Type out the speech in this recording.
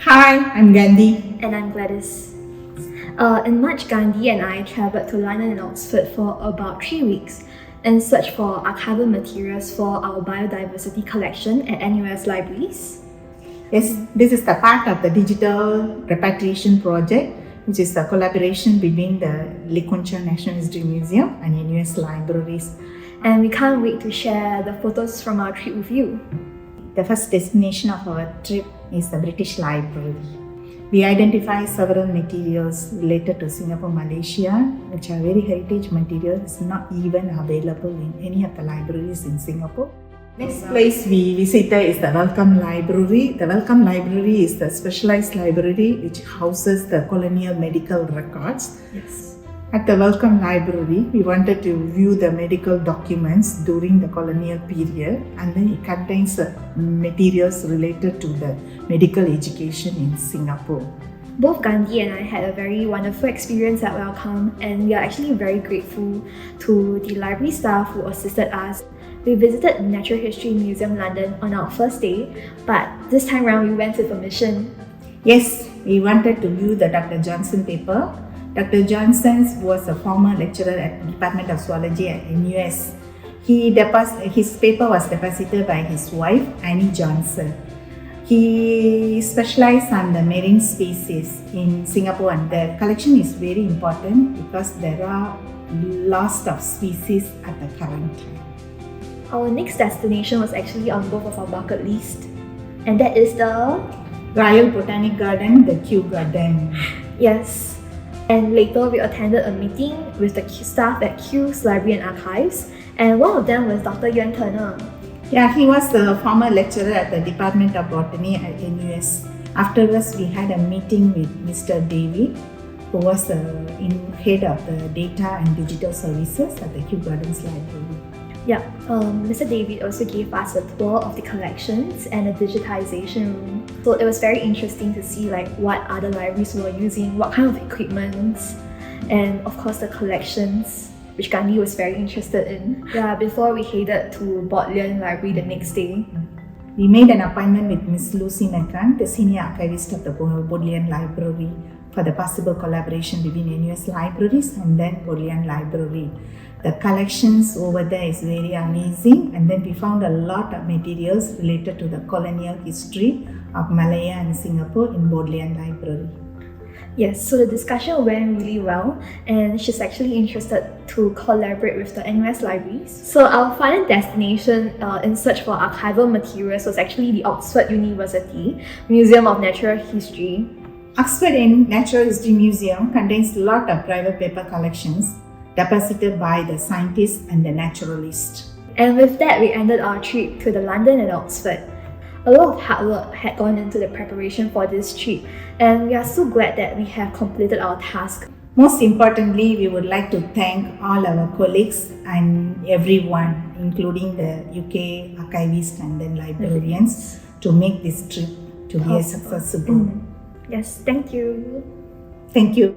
Hi, I'm Gandhi. And I'm Gladys. In March, Gandhi and I travelled to London and Oxford for about 3 weeks in search for archival materials for our biodiversity collection at NUS libraries. Yes, this is the part of the digital repatriation project, which is a collaboration between the Lekuncha National History Museum and NUS libraries. And we can't wait to share the photos from our trip with you. The first destination of our trip is the British Library. We identify several materials related to Singapore, Malaysia, which are very heritage materials, not even available in any of the libraries in Singapore. Next place we visited is the Welcome Library. The Welcome Library is the specialized library which houses the colonial medical records. Yes. At the Welcome Library, we wanted to view the medical documents during the colonial period, and then it contains materials related to the medical education in Singapore. Both Gandhi and I had a very wonderful experience at Welcome, and we are actually very grateful to the library staff who assisted us. We visited the Natural History Museum London on our first day, but this time around we went with a mission. Yes, we wanted to view the Dr. Johnson paper. Dr. Johnson was a former lecturer at the Department of Zoology at NUS. His paper was deposited by his wife, Annie Johnson. He specialized on the marine species in Singapore, and the collection is very important because there are lots of species at the current time. Our next destination was actually on both of our bucket list, and that is the Royal Botanic Garden, the Kew Garden. Yes. And later we attended a meeting with the staff at Kew's Library and Archives, and one of them was Dr. Yuan Turner. Yeah, he was the former lecturer at the Department of Botany at NUS. Afterwards, we had a meeting with Mr. David, who was the head of the data and digital services at the Kew Gardens Library. Yeah, Mr. David also gave us a tour of the collections and the digitization room. So it was very interesting to see what other libraries were using, what kind of equipment, and of course the collections, which Gandhi was very interested in. Yeah, before we headed to Bodleian Library the next day. We made an appointment with Miss Lucy McCann, the senior archivist of the Bodleian Library, for the possible collaboration between NUS libraries and then Bodleian Library. The collections over there is very amazing, and then we found a lot of materials related to the colonial history of Malaya and Singapore in Bodleian Library. Yes, so the discussion went really well, and she's actually interested to collaborate with the NUS libraries. So our final destination in search for archival materials was actually the Oxford University Museum of Natural History. Oxford Natural History Museum contains a lot of private paper collections deposited by the scientists and the naturalists. And with that, we ended our trip to the London and Oxford. A lot of hard work had gone into the preparation for this trip, and we are so glad that we have completed our task. Most importantly, we would like to thank all our colleagues and everyone, including the UK archivists and then librarians, to make this trip to be successful. Yes, thank you. Thank you.